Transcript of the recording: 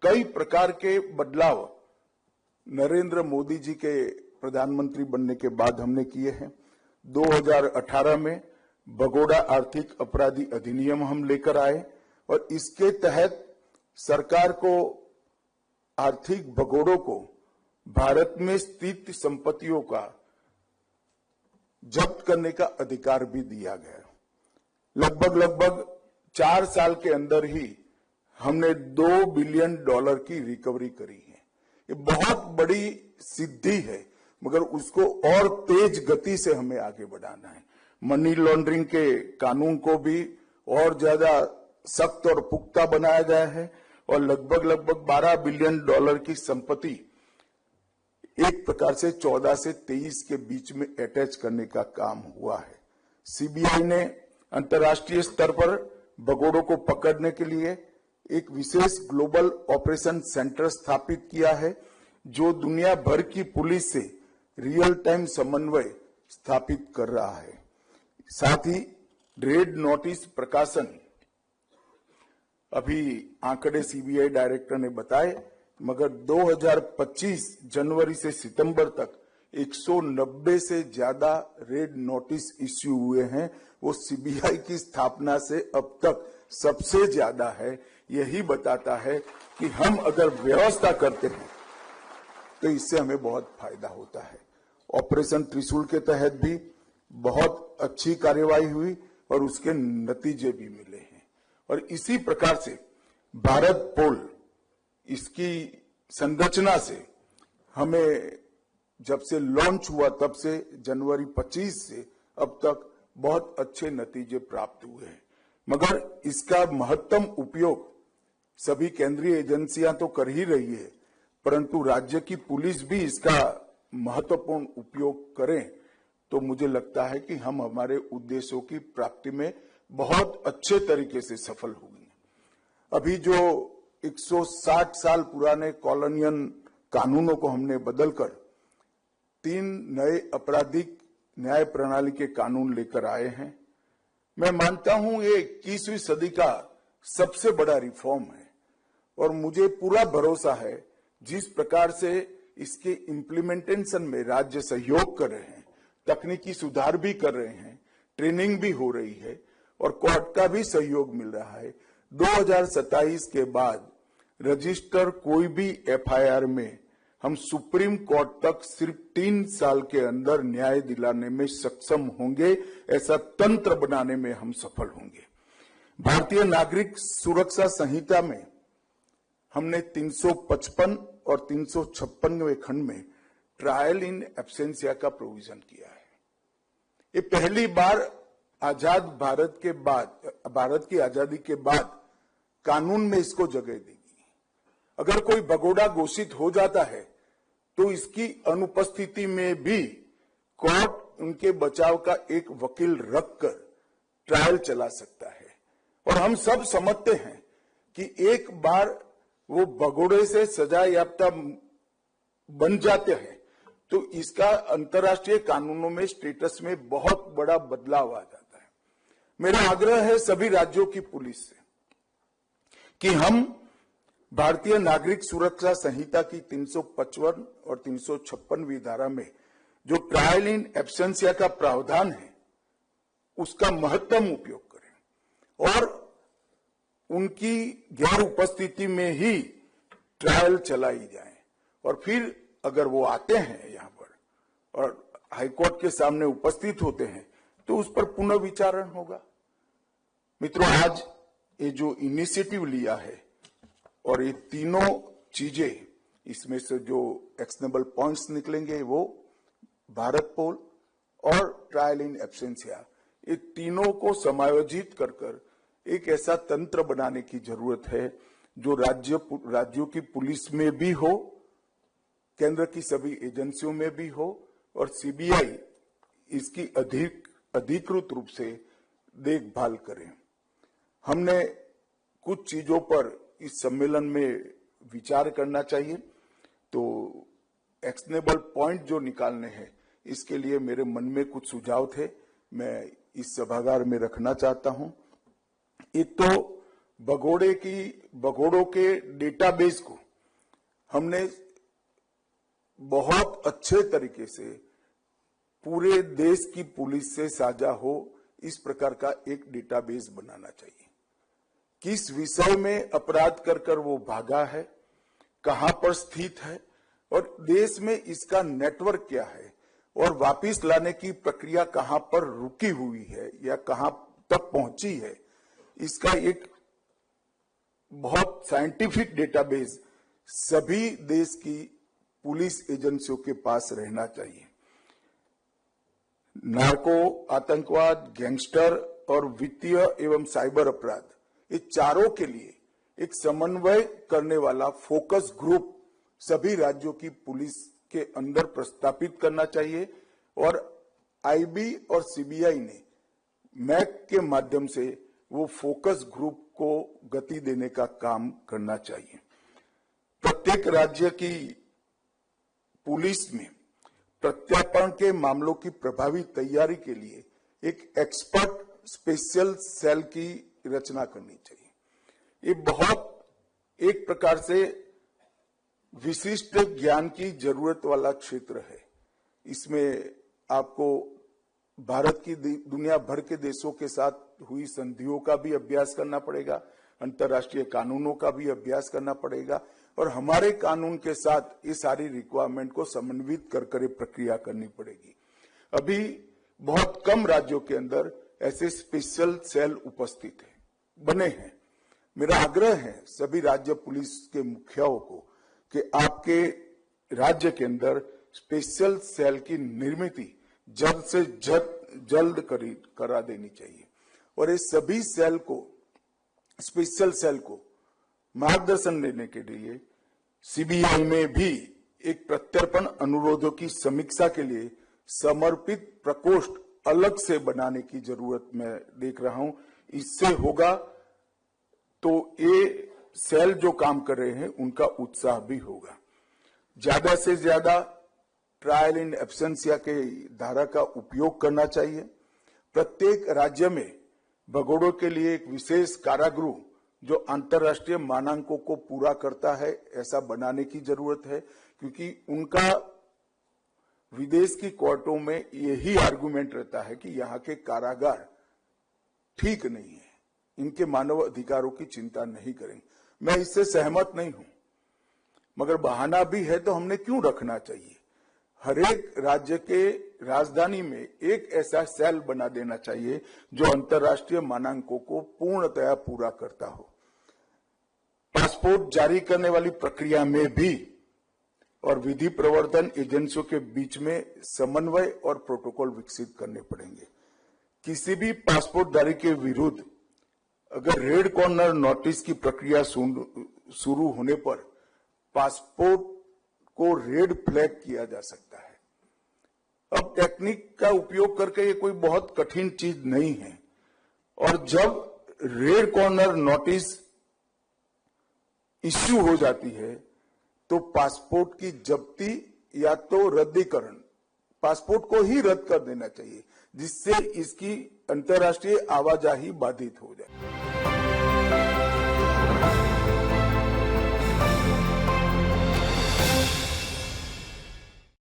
कई प्रकार के बदलाव नरेंद्र मोदी जी के प्रधानमंत्री बनने के बाद हमने किए हैं। 2018 में भगोड़ा आर्थिक अपराधी अधिनियम हम लेकर आए और इसके तहत सरकार को आर्थिक भगोड़ों को भारत में स्थित संपत्तियों का जब्त करने का अधिकार भी दिया गया। लगभग 4 साल के अंदर ही हमने $2 बिलियन की रिकवरी करी है। ये बहुत बड़ी सिद्धि है, मगर उसको और तेज गति से हमें आगे बढ़ाना है। मनी लॉन्ड्रिंग के कानून को भी और ज्यादा सख्त और पुख्ता बनाया गया है और लगभग $12 बिलियन की संपत्ति एक प्रकार से 14 से 23 के बीच में अटैच करने का काम हुआ है। सीबीआई ने अंतर्राष्ट्रीय स्तर पर भगोड़ों को पकड़ने के लिए एक विशेष ग्लोबल ऑपरेशन सेंटर स्थापित किया है, जो दुनिया भर की पुलिस से रियल टाइम समन्वय स्थापित कर रहा है। साथ ही रेड नोटिस प्रकाशन, अभी आंकड़े सीबीआई डायरेक्टर ने बताए, मगर 2025 जनवरी से सितंबर तक 190 से ज्यादा रेड नोटिस इश्यू हुए हैं। वो सीबीआई की स्थापना से अब तक सबसे ज्यादा है। यही बताता है कि हम अगर व्यवस्था करते हैं तो इससे हमें बहुत फायदा होता है। ऑपरेशन त्रिशूल के तहत भी बहुत अच्छी कार्यवाही हुई और उसके नतीजे भी मिले हैं। और इसी प्रकार से भारत पोल, इसकी संरचना से हमें जब से लॉन्च हुआ तब से जनवरी 25 से अब तक बहुत अच्छे नतीजे प्राप्त हुए हैं। मगर इसका महत्तम उपयोग सभी केंद्रीय एजेंसियां तो कर ही रही है, परंतु राज्य की पुलिस भी इसका महत्वपूर्ण उपयोग करें तो मुझे लगता है कि हम हमारे उद्देश्यों की प्राप्ति में बहुत अच्छे तरीके से सफल होंगे। अभी जो 160 साल पुराने कॉलोनियल कानूनों को हमने बदलकर 3 नए आपराधिक न्याय प्रणाली के कानून लेकर आए हैं, मैं मानता हूं ये 21वीं सदी का सबसे बड़ा रिफॉर्म है और मुझे पूरा भरोसा है जिस प्रकार से इसके इम्प्लीमेंटेशन में राज्य सहयोग कर रहे हैं, तकनीकी सुधार भी कर रहे हैं, ट्रेनिंग भी हो रही है और कोर्ट का भी सहयोग मिल रहा है। 2027 के बाद रजिस्टर कोई भी एफआईआर में हम सुप्रीम कोर्ट तक सिर्फ 3 साल के अंदर न्याय दिलाने में सक्षम होंगे। ऐसा तंत्र बनाने में हम सफल होंगे। भारतीय नागरिक सुरक्षा संहिता में हमने 355 और 356वें खंड में ट्रायल इन एब्सेंशिया का प्रोविजन किया है। ये पहली बार आजाद भारत के बाद, भारत की आजादी के बाद कानून में इसको जगह देगी। अगर कोई भगोड़ा घोषित हो जाता है तो इसकी अनुपस्थिति में भी कोर्ट उनके बचाव का एक वकील रखकर ट्रायल चला सकता है। और हम सब समझते हैं कि एक बार वो भगोड़े से सजा याफ्ता बन जाते हैं तो इसका अंतर्राष्ट्रीय कानूनों में स्टेटस में बहुत बड़ा बदलाव आ जाता है। मेरा आग्रह है सभी राज्यों की पुलिस से कि हम भारतीय नागरिक सुरक्षा संहिता की 355 और 356वीं धारा में जो ट्रायल इन एब्सेंशिया का प्रावधान है उसका महत्तम उपयोग करें और उनकी गैर उपस्थिति में ही ट्रायल चलाई जाए और फिर अगर वो आते हैं यहाँ पर और हाईकोर्ट के सामने उपस्थित होते हैं तो उस पर पुनर्विचारण होगा। मित्रों, आज ये जो इनिशिएटिव लिया है और ये तीनों चीजें, इसमें से जो एक्शनेबल पॉइंट्स निकलेंगे वो भारत पोल और ट्रायल इन एब्सेंशिया, ये तीनों को समायोजित कर एक ऐसा तंत्र बनाने की जरूरत है जो राज्यों की पुलिस में भी हो, केंद्र की सभी एजेंसियों में भी हो और सीबीआई इसकी अधिकृत रूप से देखभाल करे। हमने कुछ चीजों पर इस सम्मेलन में विचार करना चाहिए, तो एक्शनेबल पॉइंट जो निकालने हैं इसके लिए मेरे मन में कुछ सुझाव थे, मैं इस सभागार में रखना चाहता हूं। एक तो भगोड़ों के डेटाबेस को हमने बहुत अच्छे तरीके से पूरे देश की पुलिस से साझा हो इस प्रकार का एक डेटाबेस बनाना चाहिए। किस विषय में अपराध कर वो भागा है, कहां पर स्थित है और देश में इसका नेटवर्क क्या है और वापस लाने की प्रक्रिया कहां पर रुकी हुई है या कहां तक पहुंची है, इसका एक बहुत साइंटिफिक डेटाबेस सभी देश की पुलिस एजेंसियों के पास रहना चाहिए। नार्को, आतंकवाद, गैंगस्टर और वित्तीय एवं साइबर अपराध, ये चारों के लिए एक समन्वय करने वाला फोकस ग्रुप सभी राज्यों की पुलिस के अंदर प्रस्तापित करना चाहिए और आईबी और सीबीआई ने मैक के माध्यम से वो फोकस ग्रुप को गति देने का काम करना चाहिए। प्रत्येक राज्य की पुलिस में प्रत्यार्पण के मामलों की प्रभावी तैयारी के लिए एक एक्सपर्ट स्पेशल सेल की रचना करनी चाहिए। ये बहुत एक प्रकार से विशिष्ट ज्ञान की जरूरत वाला क्षेत्र है। इसमें आपको भारत की दुनिया भर के देशों के साथ हुई संधियों का भी अभ्यास करना पड़ेगा, अंतर्राष्ट्रीय कानूनों का भी अभ्यास करना पड़ेगा और हमारे कानून के साथ ये सारी रिक्वायरमेंट को समन्वित कर प्रक्रिया करनी पड़ेगी। अभी बहुत कम राज्यों के अंदर ऐसे स्पेशल सेल उपस्थित है, बने हैं। मेरा आग्रह है सभी राज्य पुलिस के मुखियाओं को कि आपके राज्य के अंदर स्पेशल सेल की निर्मित जल्द से जल्द करा देनी चाहिए और इस सभी सेल को, स्पेशल सेल को मार्गदर्शन देने के लिए सीबीआई में भी एक प्रत्यर्पण अनुरोधों की समीक्षा के लिए समर्पित प्रकोष्ठ अलग से बनाने की जरूरत मैं देख रहा हूं। इससे होगा तो ये सेल जो काम कर रहे हैं उनका उत्साह भी होगा। ज्यादा से ज्यादा ट्रायल इन एब्सेंसिया के धारा का उपयोग करना चाहिए। प्रत्येक राज्य में भगोड़ों के लिए एक विशेष कारागृह जो अंतर्राष्ट्रीय मानकों को पूरा करता है ऐसा बनाने की जरूरत है, क्योंकि उनका विदेश की कोर्टों में यही आर्गुमेंट रहता है कि यहाँ के कारागार ठीक नहीं है, इनके मानव अधिकारों की चिंता नहीं करेंगे। मैं इससे सहमत नहीं हूं, मगर बहाना भी है तो हमने क्यों रखना चाहिए। हरेक राज्य के राजधानी में एक ऐसा सेल बना देना चाहिए जो अंतर्राष्ट्रीय मानकों को पूर्णतया पूरा करता हो। पासपोर्ट जारी करने वाली प्रक्रिया में भी और विधि प्रवर्तन एजेंसियों के बीच में समन्वय और प्रोटोकॉल विकसित करने पड़ेंगे। किसी भी पासपोर्टधारी के विरुद्ध अगर रेड कॉर्नर नोटिस की प्रक्रिया शुरू होने पर पासपोर्ट को रेड फ्लैग किया जा सकता है। अब टेक्निक का उपयोग करके ये कोई बहुत कठिन चीज नहीं है और जब रेड कॉर्नर नोटिस इश्यू हो जाती है तो पासपोर्ट की जब्ती या तो रद्दीकरण, पासपोर्ट को ही रद्द कर देना चाहिए जिससे इसकी अंतर्राष्ट्रीय आवाजाही बाधित हो जाए।